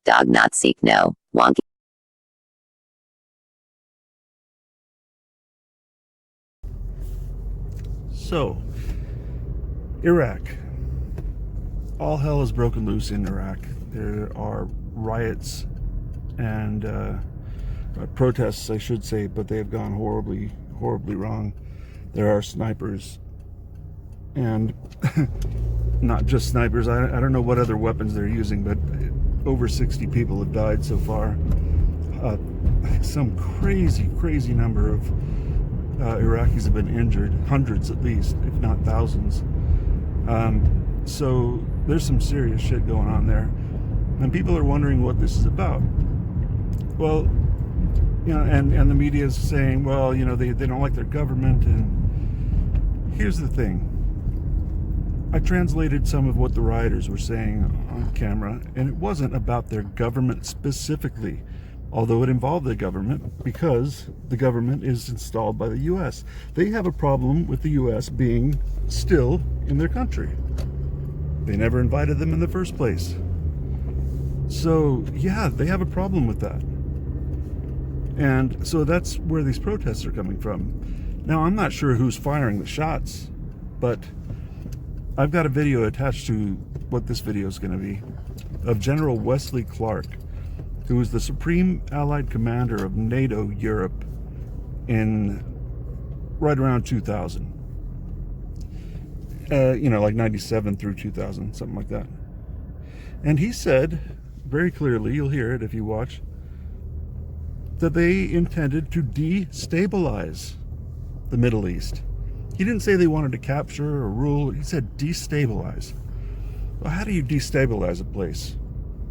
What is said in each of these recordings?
Dog not seek no. Wonky. So, Iraq. All hell has broken loose in Iraq. There are riots and protests, I should say, but they have gone horribly, horribly wrong. There are snipers, and not just snipers. I don't know what other weapons they're using, but over 60 people have died so far. Some crazy, crazy number of Iraqis have been injured, hundreds at least, if not thousands. So there's some serious shit going on there, and people are wondering what this is about. Well, you know, and the media is saying, well, you know, they don't like their government. And here's the thing. I translated some of what the rioters were saying on camera, and it wasn't about their government specifically, although it involved the government, because the government is installed by the U.S. They have a problem with the U.S. being still in their country. They never invited them in the first place. So, yeah, they have a problem with that. And so that's where these protests are coming from. Now, I'm not sure who's firing the shots, but I've got a video attached to what this video is going to be of General Wesley Clark, who was the Supreme Allied Commander of NATO Europe in right around 2000. You know, like 97 through 2000, something like that. And he said very clearly, you'll hear it if you watch, that they intended to destabilize the Middle East. He didn't say they wanted to capture or rule. He said destabilize. Well, how do you destabilize a place?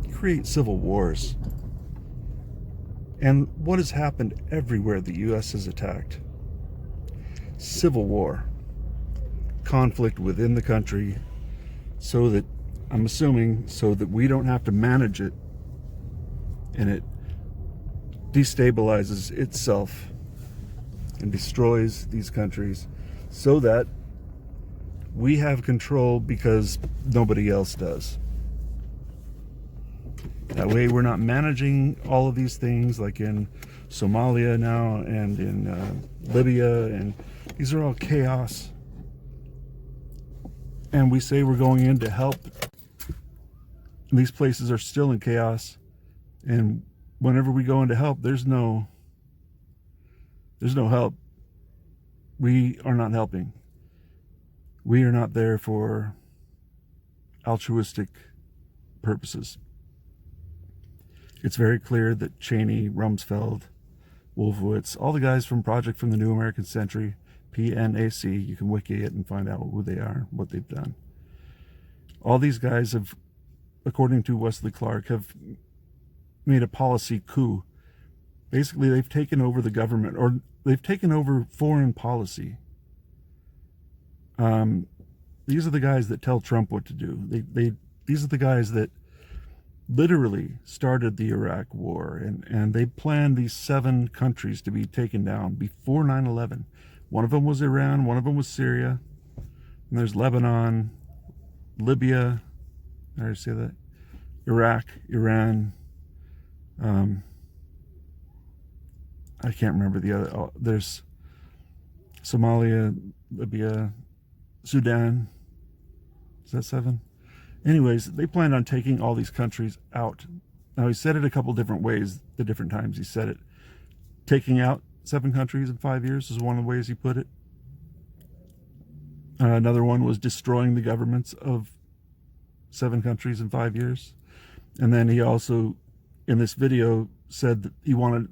You create civil wars. And what has happened everywhere the U.S. has attacked? Civil war. Conflict within the country, so that, I'm assuming, so that we don't have to manage it, and it destabilizes itself and destroys these countries so that we have control because nobody else does. That way we're not managing all of these things like in Somalia now and in Libya, and these are all chaos. And we say we're going in to help. And these places are still in chaos. And whenever we go in to help, there's no help. We are not helping. We are not there for altruistic purposes. It's very clear that Cheney, Rumsfeld, Wolfowitz, all the guys from Project from the New American Century, PNAC, you can wiki it and find out who they are, what they've done. All these guys have, according to Wesley Clark, have made a policy coup. Basically, they've taken over the government, or they've taken over foreign policy. These are the guys that tell Trump what to do. These are the guys that literally started the Iraq war, and they planned these 7 countries to be taken down before 9/11. One of them was Iran, one of them was Syria, and there's Lebanon, Libya, I already say that, Iraq, Iran, I can't remember the other, oh, there's Somalia, Libya, Sudan, is that 7? Anyways, they planned on taking all these countries out. Now, he said it a couple different ways, the different times he said it. Taking out 7 countries in 5 years is one of the ways he put it. Another one was destroying the governments of 7 countries in 5 years. And then he also, in this video, said that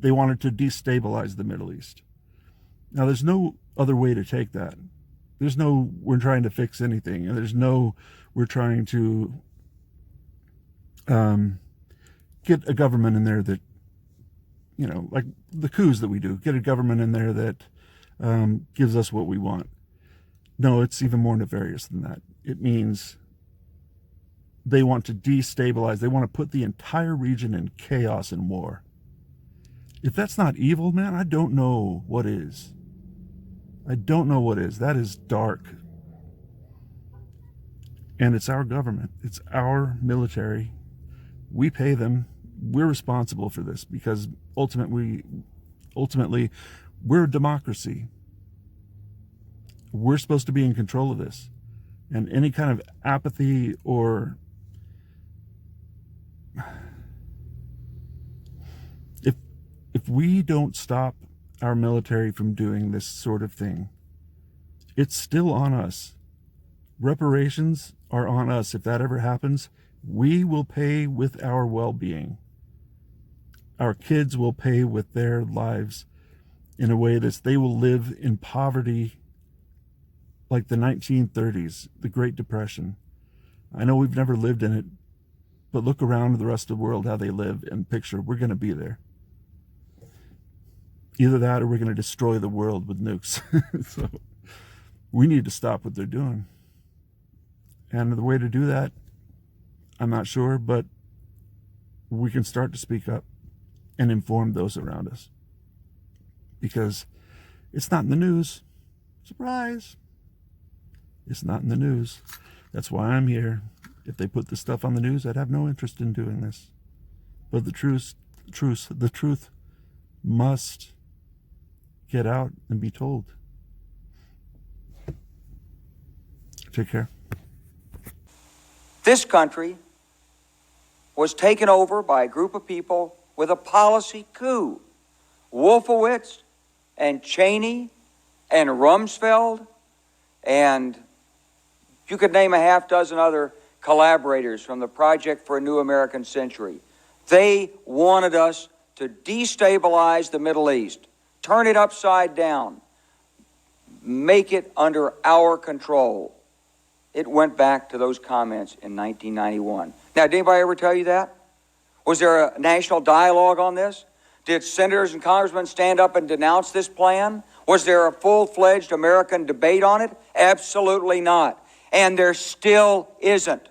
they wanted to destabilize the Middle East. Now, there's no other way to take that. There's no, we're trying to fix anything. And there's no, we're trying to get a government in there that, you know, like the coups that we do, get a government in there that gives us what we want. No, it's even more nefarious than that. It means they want to destabilize. They want to put the entire region in chaos and war. If that's not evil, man, I don't know what is. I don't know what is. That is dark. And it's our government. It's our military. We pay them. we're responsible for this because ultimately, we're a democracy. We're supposed to be in control of this. And any kind of apathy or if we don't stop our military from doing this sort of thing, it's still on us. Reparations are on us. If that ever happens, we will pay with our well-being. Our kids will pay with their lives in a way that they will live in poverty like the 1930s, the Great Depression. I know we've never lived in it, but look around the rest of the world how they live and picture we're going to be there. Either that or we're going to destroy the world with nukes. So we need to stop what they're doing. And the way to do that, I'm not sure, but we can start to speak up and inform those around us. Because it's not in the news. Surprise! It's not in the news. That's why I'm here. If they put this stuff on the news, I'd have no interest in doing this. But the truth must get out and be told. Take care. This country was taken over by a group of people with a policy coup. Wolfowitz and Cheney and Rumsfeld, and you could name a half dozen other collaborators from the Project for a New American Century. They wanted us to destabilize the Middle East, turn it upside down, make it under our control. It went back to those comments in 1991. Now, did anybody ever tell you that? Was there a national dialogue on this? Did senators and congressmen stand up and denounce this plan? Was there a full-fledged American debate on it? Absolutely not. And there still isn't.